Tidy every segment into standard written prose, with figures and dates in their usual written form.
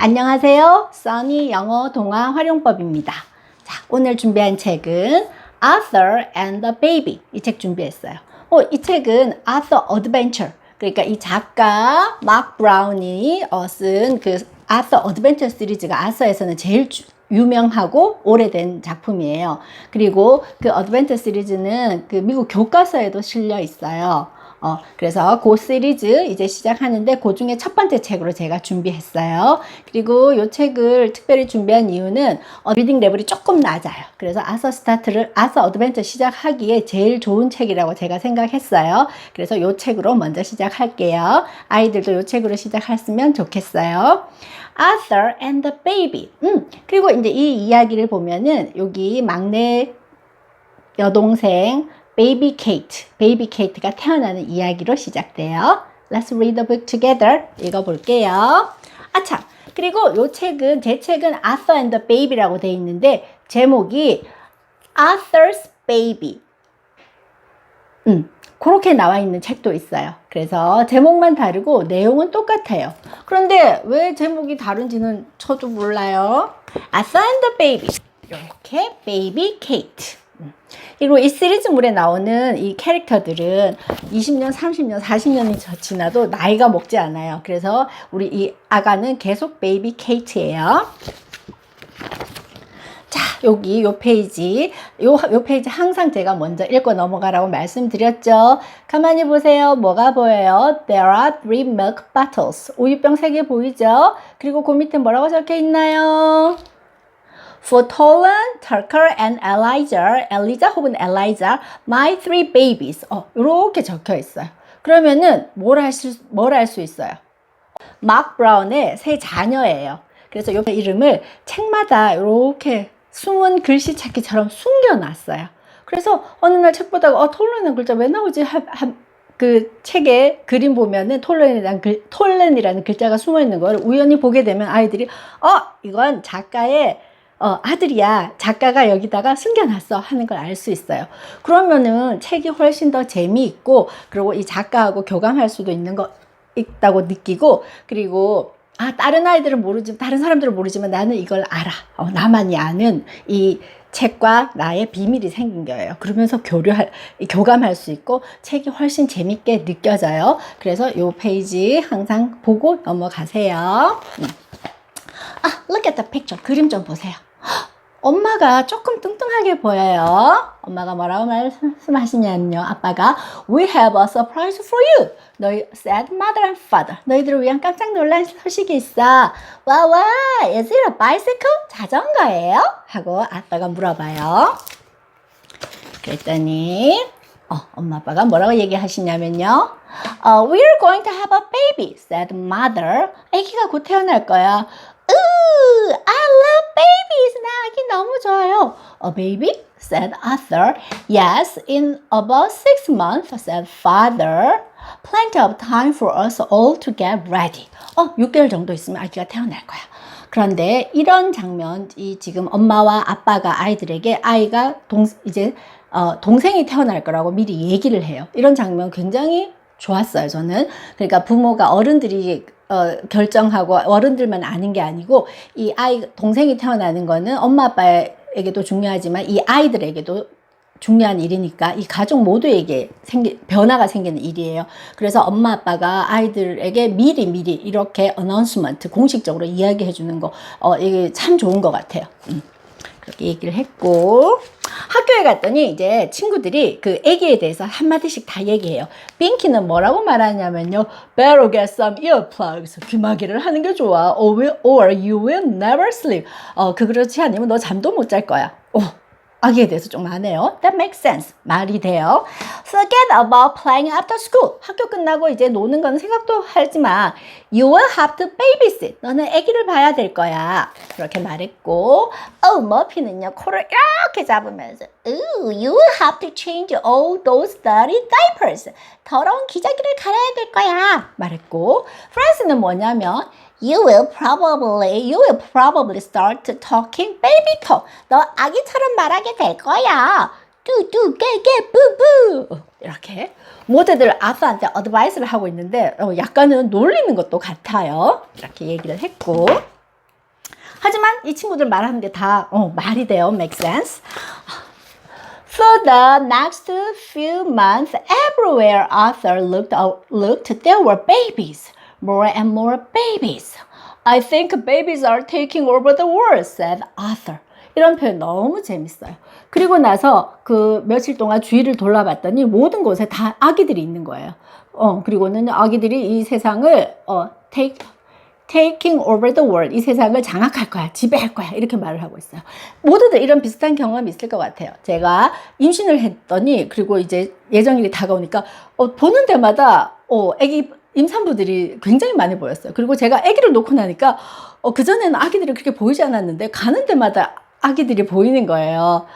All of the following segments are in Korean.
안녕하세요. 써니 영어 동화 활용법입니다. 자, 오늘 준비한 책은 Arthur and the Baby. 이 책 준비했어요. 이 책은 Arthur Adventure. 그러니까 이 작가 막 브라운이 쓴 그 Arthur Adventure 시리즈가 아서에서는 제일 유명하고 오래된 작품이에요. 그리고 그 어드벤처 시리즈는 그 미국 교과서에도 실려 있어요. 그래서 그 시리즈 이제 시작하는데 그 중에 첫 번째 책으로 제가 준비했어요. 그리고 이 책을 특별히 준비한 이유는 리딩 레벨이 조금 낮아요. 그래서 아서 어드벤처 시작하기에 제일 좋은 책이라고 제가 생각했어요. 그래서 이 책으로 먼저 시작할게요. 아이들도 이 책으로 시작했으면 좋겠어요. Arthur and the Baby. 그리고 이제 이 이야기를 보면은 여기 막내 여동생 베이비 케이트가 태어나는 이야기로 시작돼요. Let's read the book together. 읽어볼게요. 참. 그리고 제 책은 Arthur and the Baby라고 되어 있는데 제목이 Arthur's Baby. 그렇게 나와 있는 책도 있어요. 그래서 제목만 다르고 내용은 똑같아요. 그런데 왜 제목이 다른지는 저도 몰라요. Arthur and the Baby. 이렇게 베이비 케이트. 그리고 이 시리즈물에 나오는 이 캐릭터들은 20년, 30년, 40년이 지나도 나이가 먹지 않아요. 그래서 우리 이 아가는 계속 베이비 케이트예요. 자, 여기 요 페이지 항상 제가 먼저 읽고 넘어가라고 말씀드렸죠. 가만히 보세요. 뭐가 보여요? There are 3 milk bottles. 우유병 3개 보이죠? 그리고 그 밑에 뭐라고 적혀 있나요? For Tolan, Tucker, and 엘리자 혹은 엘라이자, my 3 babies. 이렇게 적혀 있어요. 그러면은 뭘 할 수 있어요? 막 브라운의 3 자녀예요. 그래서 이 이름을 책마다 이렇게 숨은 글씨 찾기처럼 숨겨놨어요. 그래서 어느 날 책 보다가 톨런이라는 글자 왜 나오지? 그 책에 그림 보면은 톨런이라는 글자가 숨어 있는 걸 우연히 보게 되면 아이들이 이건 작가의 아들이야. 작가가 여기다가 숨겨놨어 하는 걸 알 수 있어요. 그러면은 책이 훨씬 더 재미있고 그리고 이 작가하고 교감할 수도 있다고 느끼고 그리고 다른 사람들은 모르지만 나는 이걸 알아. 나만이 아는 이 책과 나의 비밀이 생긴 거예요. 그러면서 교감할 수 있고 책이 훨씬 재밌게 느껴져요. 그래서 이 페이지 항상 보고 넘어가세요. Look at the picture. 그림 좀 보세요. 엄마가 조금 뚱뚱하게 보여요. 엄마가 뭐라고 말씀하시냐면요. 아빠가 We have a surprise for you. said mother and father. 너희들을 위한 깜짝 놀란 소식이 있어. Wow, is it a bicycle? 자전거예요? 하고 아빠가 물어봐요. 그랬더니 엄마 아빠가 뭐라고 얘기하시냐면요. We're going to have a baby, said mother. 아기가 곧 태어날 거야. I love babies. 나 아기 너무 좋아요. A baby? said Arthur. Yes, in about 6 months, said father. Plenty of time for us all to get ready. 6개월 정도 있으면 아기가 태어날 거야. 그런데 이런 장면이 지금 엄마와 아빠가 아이들에게 아이가 동생이 태어날 거라고 미리 얘기를 해요. 이런 장면 굉장히 좋았어요, 저는. 그러니까 부모가 어른들이 결정하고 어른들만 아는 게 아니고 이 동생이 태어나는 거는 엄마 아빠에게도 중요하지만 이 아이들에게도 중요한 일이니까 이 가족 모두에게 변화가 생기는 일이에요. 그래서 엄마 아빠가 아이들에게 미리 이렇게 어나운스먼트 공식적으로 이야기해 주는 거 이게 참 좋은 것 같아요. 그렇게 얘기를 했고 학교에 갔더니 이제 친구들이 그 애기에 대해서 한마디씩 다 얘기해요. 빙키는 뭐라고 말하냐면요. Better get some earplugs. 귀마개를 하는 게 좋아. Or you will never sleep. 그렇지 않으면 너 잠도 못 잘 거야. 아기에 대해서 좀 아네요. That makes sense. 말이 돼요. Forget about playing after school. 학교 끝나고 이제 노는 건 생각도 하지 마. You will have to babysit. 너는 아기를 봐야 될 거야. 그렇게 말했고, 머피는요, 코를 이렇게 잡으면서, you will have to change all those dirty diapers. 더러운 기저귀를 갈아야 될 거야. 말했고, 프란스는 뭐냐면, You will probably start talking baby talk. 너 아기처럼 말하게 될 거야. 뚜뚜 깨깨 뿌뿌. 이렇게 모두들 아빠한테 어드바이스를 하고 있는데 약간은 놀리는 것도 같아요. 이렇게 얘기를 했고 하지만 이 친구들 말하는 게 다 말이 돼요. Make sense? For the next few months, everywhere Arthur looked, there were babies. More and more babies. I think babies are taking over the world, said Arthur. 이런 표현 너무 재밌어요. 그리고 나서 그 며칠 동안 주위를 돌아봤더니 모든 곳에 다 아기들이 있는 거예요. 그리고는 아기들이 이 세상을 taking over the world, 이 세상을 장악할 거야, 지배할 거야, 이렇게 말을 하고 있어요. 모두들 이런 비슷한 경험이 있을 것 같아요. 제가 임신을 했더니, 그리고 이제 예정일이 다가오니까 보는 데마다 아기 임산부들이 굉장히 많이 보였어요. 그리고 제가 아기를 놓고 나니까 그전에는 아기들이 그렇게 보이지 않았는데 가는 데마다 아기들이 보이는 거예요.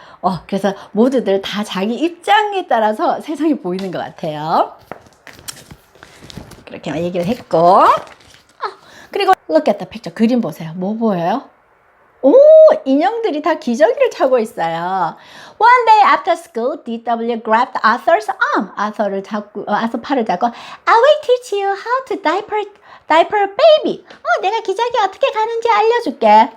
그래서 모두들 다 자기 입장에 따라서 세상이 보이는 것 같아요. 그렇게 얘기를 했고, 그리고 look at the picture. 그림 보세요. 뭐 보여요? 오, 인형들이 다 기저귀를 차고 있어요. One day after school, DW grabbed Arthur's arm. 아서를 잡고, 아서 팔을 잡고, I will teach you how to diaper a baby. 내가 기저귀 어떻게 가는지 알려줄게.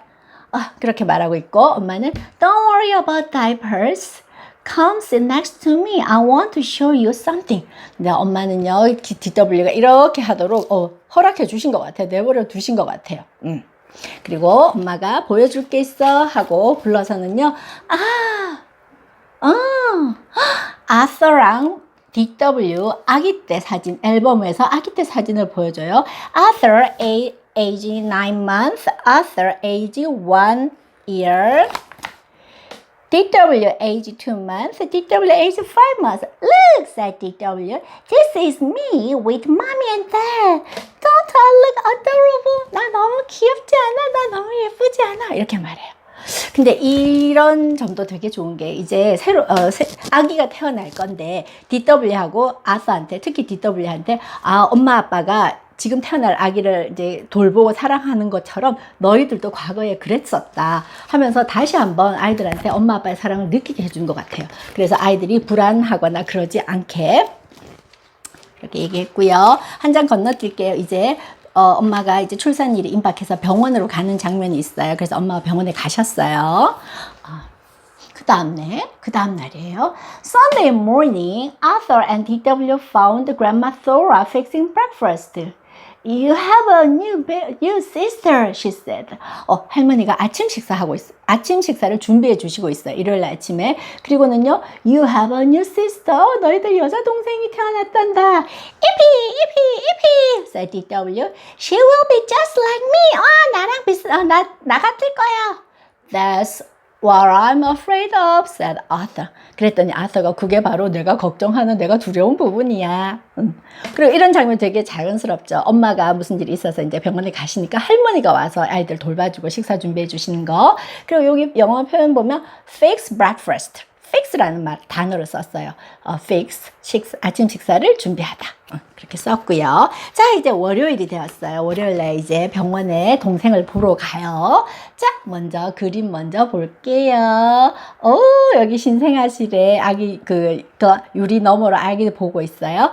그렇게 말하고 있고, 엄마는 Don't worry about diapers. Come sit next to me. I want to show you something. 근데 엄마는요, DW가 이렇게 하도록 허락해 주신 것 같아요. 내버려 두신 것 같아요. 그리고 엄마가 보여줄 게 있어 하고 불러서는요, 아서랑 DW 아기 때 사진, 앨범에서 아기 때 사진을 보여줘요. Arthur age 9 months, Arthur age 1 year, DW age 2 months, DW age 5 months. Look, said DW, this is me with mommy and dad. Don't I look adorable? 나 너무 귀엽지 않아? 나 너무 예쁘지 않아? 이렇게 말해요. 근데 이런 점도 되게 좋은 게 이제 아기가 태어날 건데 DW하고 아서한테, 특히 DW한테 엄마 아빠가 지금 태어날 아기를 이제 돌보고 사랑하는 것처럼 너희들도 과거에 그랬었다 하면서 다시 한번 아이들한테 엄마 아빠의 사랑을 느끼게 해준 것 같아요. 그래서 아이들이 불안하거나 그러지 않게 이렇게 얘기했고요. 한 장 건너뛸게요. 이제 엄마가 이제 출산일이 임박해서 병원으로 가는 장면이 있어요. 그래서 엄마가 병원에 가셨어요. 그 다음 날이에요. Sunday morning, Arthur and DW found Grandma Thora fixing breakfast. You have a new sister, she said. 할머니가 아침 식사를 준비해 주시고 있어요. 일요일 아침에. 그리고는요, You have a new sister. 너희들 여자 동생이 태어났단다. Yippee, said DW. She will be just like me. 나랑 나 같을 거야. That's what I'm afraid of, said Arthur. 그랬더니 아서가 그게 바로 내가 걱정하는, 내가 두려운 부분이야. 그리고 이런 장면 되게 자연스럽죠. 엄마가 무슨 일이 있어서 이제 병원에 가시니까 할머니가 와서 아이들 돌봐주고 식사 준비해 주시는 거. 그리고 여기 영어 표현 보면 fix breakfast. fix라는 단어를 썼어요. fix, 아침 식사를 준비하다. 그렇게 썼고요. 자, 이제 월요일이 되었어요. 월요일에 이제 병원에 동생을 보러 가요. 자, 먼저 그림 먼저 볼게요. 여기 신생아실에 아기 그 유리 너머로 아기를 보고 있어요.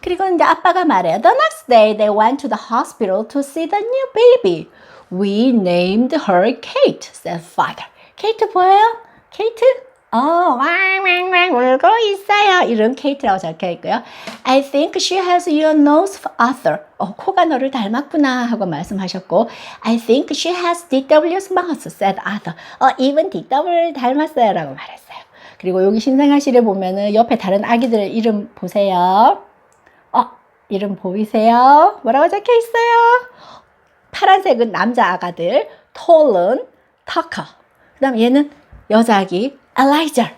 그리고 이제 아빠가 말해요. The next day they went to the hospital to see the new baby. We named her Kate, said father. 케이트 보여요? 케이트? 왕 울고 있어요. 이름 케이트라고 적혀 있고요. I think she has your nose, Arthur. 코가 너를 닮았구나 하고 말씀하셨고, I think she has DW's mouth, said Arthur. even DW를 닮았어요 라고 말했어요. 그리고 여기 신생아실에 보면은 옆에 다른 아기들 이름 보세요. 이름 보이세요? 뭐라고 적혀 있어요? 파란색은 남자 아가들, 톨은 터커. 그 다음 얘는 여자 아기, 엘라이자.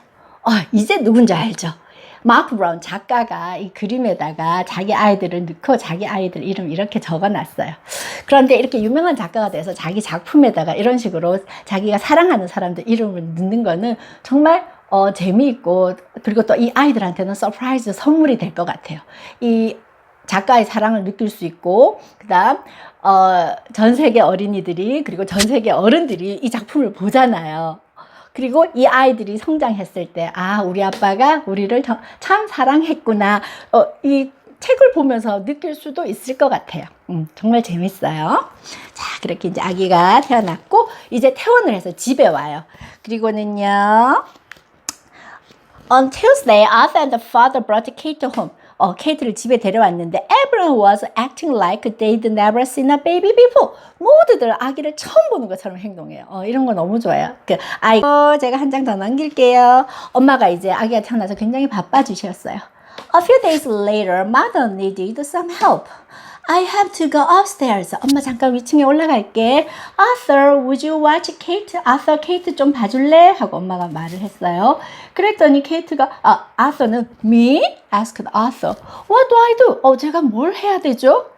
이제 누군지 알죠? 마크 브라운 작가가 이 그림에다가 자기 아이들을 넣고 자기 아이들 이름 이렇게 적어놨어요. 그런데 이렇게 유명한 작가가 돼서 자기 작품에다가 이런 식으로 자기가 사랑하는 사람들 이름을 넣는 거는 정말 재미있고, 그리고 또 이 아이들한테는 서프라이즈 선물이 될 것 같아요. 이 작가의 사랑을 느낄 수 있고, 그 다음 전 세계 어린이들이, 그리고 전 세계 어른들이 이 작품을 보잖아요. 그리고 이 아이들이 성장했을 때, 우리 아빠가 우리를 참 사랑했구나. 이 책을 보면서 느낄 수도 있을 것 같아요. 정말 재밌어요. 자, 그렇게 이제 아기가 태어났고, 이제 퇴원을 해서 집에 와요. 그리고는요. On Tuesday, Arthur and the father brought Kate home. 케이트를 집에 데려왔는데 everyone was acting like they'd never seen a baby before. 모두들 아기를 처음 보는 것처럼 행동해요. 이런 거 너무 좋아요. 제가 한 장 더 남길게요. 엄마가 이제 아기가 태어나서 굉장히 바빠지셨어요. A few days later, mother needed some help. I have to go upstairs. 엄마 잠깐 위층에 올라갈게. Arthur, would you watch Kate? Arthur, 케이트 좀 봐줄래? 하고 엄마가 말을 했어요. 그랬더니 케이트가 Arthur는 me? asked Arthur. What do I do? 제가 뭘 해야 되죠?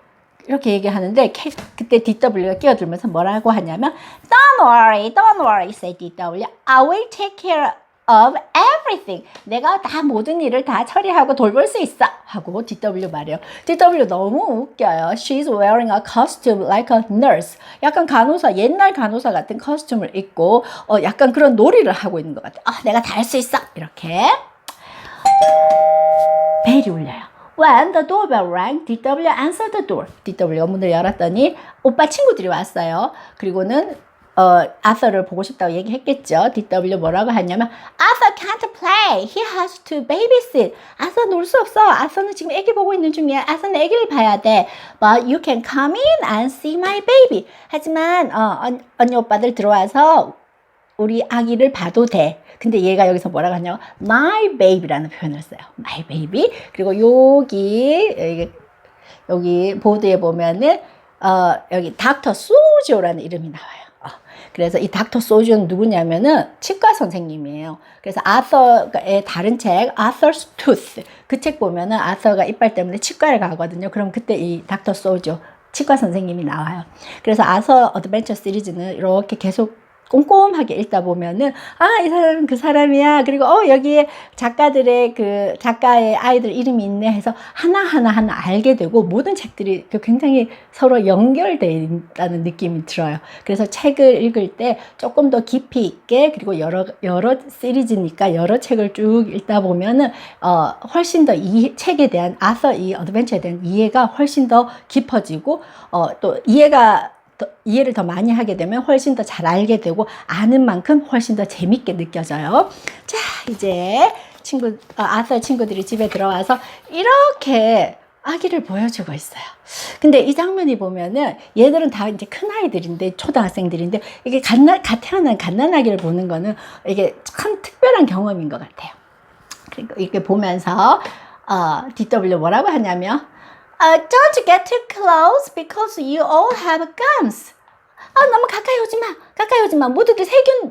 이렇게 얘기하는데 그때 DW가 끼어들면서 뭐라고 하냐면 don't worry, said DW. I will take care of everything. 내가 다 모든 일을 다 처리하고 돌볼 수 있어. 하고 DW 말해요. DW 너무 웃겨요. She's wearing a costume like a nurse. 약간 간호사, 옛날 간호사 같은 코스튬을 입고 약간 그런 놀이를 하고 있는 것 같아요. 내가 다 할 수 있어. 이렇게. 벨이 울려요. When the doorbell rang, DW answered the door. DW가 문을 열었더니 오빠 친구들이 왔어요. 그리고는 아서를 보고 싶다고 얘기했겠죠. DW 뭐라고 하냐면 Arthur can't play. He has to babysit. 아서 놀 수 없어. 아서는 지금 애기 보고 있는 중이야. 아서는 애기를 봐야 돼. But you can come in and see my baby. 하지만 언니 오빠들 들어와서 우리 아기를 봐도 돼. 근데 얘가 여기서 뭐라고 하냐면 my baby라는 표현을 써요. my baby. 그리고 여기 보드에 보면은 여기 닥터 소지오라는 이름이 나와요. 그래서 이 닥터 소지오는 누구냐면은 치과 선생님이에요. 그래서 아서의 다른 책, Arthur's Tooth. 그 책 보면은 아서가 이빨 때문에 치과에 가거든요. 그럼 그때 이 닥터 소지오 치과 선생님이 나와요. 그래서 아서 어드벤처 시리즈는 이렇게 계속 꼼꼼하게 읽다 보면은 이 사람은 그 사람이야. 그리고 여기에 작가의 아이들 이름이 있네 해서 하나 알게 되고 모든 책들이 굉장히 서로 연결되어 있다는 느낌이 들어요. 그래서 책을 읽을 때 조금 더 깊이 있게 그리고 여러 시리즈니까 여러 책을 쭉 읽다 보면은 훨씬 더 이 책에 대한 이 어드벤처에 대한 이해가 훨씬 더 깊어지고 또 이해를 더 많이 하게 되면 훨씬 더 잘 알게 되고 아는 만큼 훨씬 더 재밌게 느껴져요. 자, 이제 아서 친구들이 집에 들어와서 이렇게 아기를 보여주고 있어요. 근데 이 장면이 보면은 얘들은 다 이제 큰 아이들인데 초등학생들인데 이게 갓 태어난 갓난아기를 보는 거는 이게 참 특별한 경험인 것 같아요. 그리고 이렇게 보면서 DW 뭐라고 하냐면 don't get too close because you all have guns. 너무 가까이 오지 마.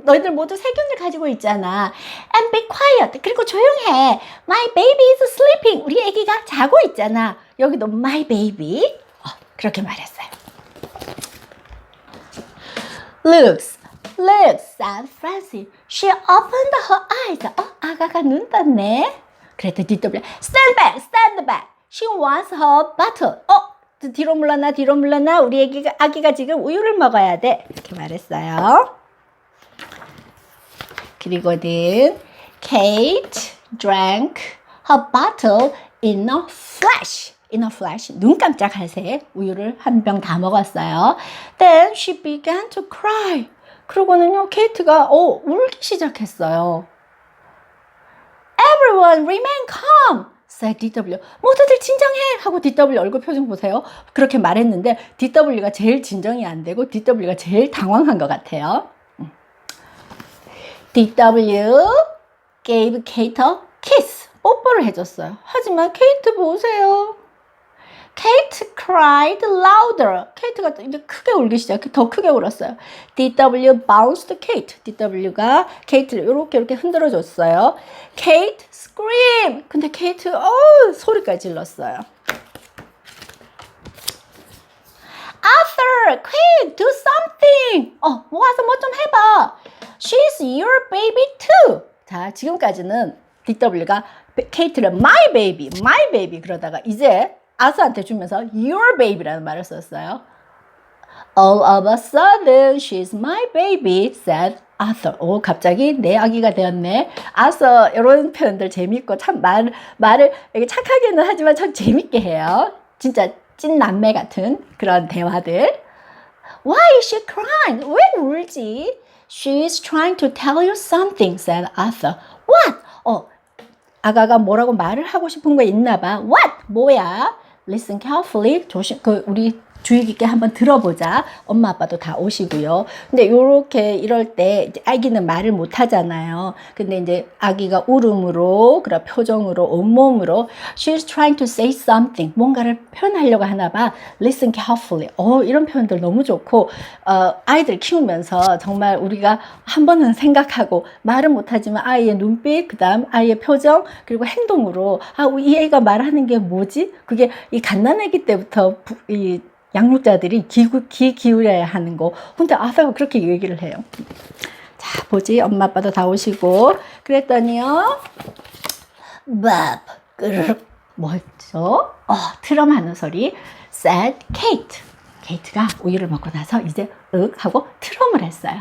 너희들 모두 세균을 가지고 있잖아. And be quiet. 그리고 조용해. My baby is sleeping. 우리 애기가 자고 있잖아. 여기도 my baby. 그렇게 말했어요. Looks, said Francie. She opened her eyes. 아가가 눈 떴네. 그랬더니 DW, stand back. She wants her bottle. 뒤로 물러나. 우리 아기가 지금 우유를 먹어야 돼. 이렇게 말했어요. 그리고는 Kate drank her bottle in a flash. 눈 깜짝할 새 우유를 한 병 다 먹었어요. Then she began to cry. 그러고는요, 케이트가 울기 시작했어요. Everyone remain calm. said DW. 모두들 진정해 하고 DW 얼굴 표정 보세요. 그렇게 말했는데 DW가 제일 진정이 안 되고 DW가 제일 당황한 것 같아요. DW gave Kate a kiss. 뽀뽀를 해줬어요. 하지만 케이트 보세요. Kate cried louder. 케이트가 이제 크게 울기 더 크게 울었어요. DW bounced Kate. DW가 케이트를 이렇게 흔들어줬어요. Kate screamed. 근데 케이트 소리까지 질렀어요. Arthur, quick, do something. 모아서 뭐 좀 해봐. She's your baby too. 자, 지금까지는 DW가 케이트를 my baby 그러다가 이제 아서한테 주면서 your baby라는 말을 썼어요. All of a sudden, she's my baby, said Arthur. 갑자기 내 아기가 되었네. 아서 이런 표현들 재밌고 참 말을 이렇게 착하게는 하지만 참 재밌게 해요. 진짜 찐 남매 같은 그런 대화들. Why is she crying? 왜 울지? She's trying to tell you something, said Arthur. What? 아가가 뭐라고 말을 하고 싶은 거 있나 봐. What? 뭐야? Listen carefully. 우리 주의 깊게 한번 들어보자. 엄마 아빠도 다 오시고요. 근데 요렇게 이럴 때 이제 아기는 말을 못 하잖아요. 근데 이제 아기가 울음으로, 그런 표정으로, 온몸으로 She's trying to say something. 뭔가를 표현하려고 하나 봐. Listen carefully. 이런 표현들 너무 좋고, 아이들 키우면서 정말 우리가 한 번은 생각하고 말은 못 하지만 아이의 눈빛, 그 다음 아이의 표정, 그리고 행동으로 이 애가 말하는 게 뭐지? 그게 이 갓난아기 때부터 양육자들이 귀 기울여야 하는 거. 근데 아사가 그렇게 얘기를 해요. 자, 보지. 엄마 아빠도 다 오시고. 그랬더니요. Bob. 뭐였죠? 트럼 하는 소리. said Kate. 케이트가 우유를 먹고 나서 이제 하고 트럼을 했어요.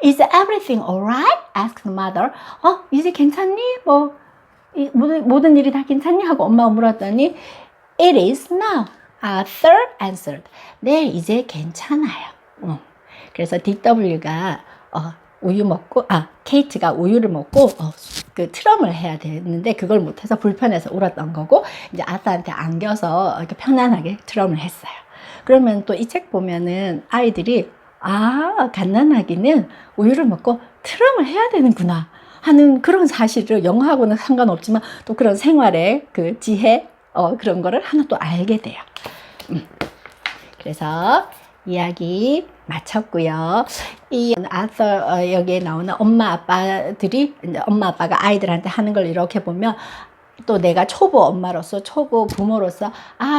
Is everything alright? asked mother. 이제 괜찮니? 모든 일이 다 괜찮니? 하고 엄마가 물었더니 It is now. Arthur answered. 네, 이제 괜찮아요. 그래서 DW가 케이트가 우유를 먹고 그 트럼을 해야 되는데 그걸 못해서 불편해서 울었던 거고, 이제 아빠한테 안겨서 이렇게 편안하게 트럼을 했어요. 그러면 또 이 책 보면은 아이들이 갓난아기는 우유를 먹고 트럼을 해야 되는구나 하는 그런 사실을, 영어하고는 상관없지만 또 그런 생활의 그 지혜, 그런 거를 하나 또 알게 돼요. 그래서 이야기 마쳤고요. 이 아서 여기에 나오는 엄마 아빠가 아이들한테 하는 걸 이렇게 보면, 또 내가 초보 엄마로서, 초보 부모로서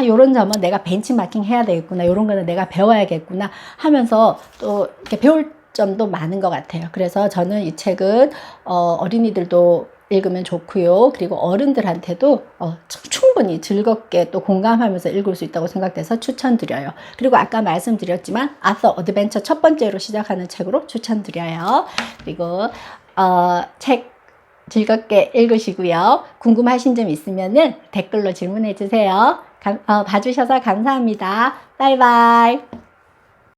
요런 점은 내가 벤치마킹 해야 되겠구나, 요런 거는 내가 배워야겠구나 하면서 또 이렇게 배울 점도 많은 것 같아요. 그래서 저는 이 책은 어린이들도 읽으면 좋고요. 그리고 어른들한테도 충분히 즐겁게 또 공감하면서 읽을 수 있다고 생각돼서 추천드려요. 그리고 아까 말씀드렸지만 아서 어드벤처 첫 번째로 시작하는 책으로 추천드려요. 그리고 책 즐겁게 읽으시고요. 궁금하신 점 있으면은 댓글로 질문해 주세요. 봐주셔서 감사합니다. 바이바이.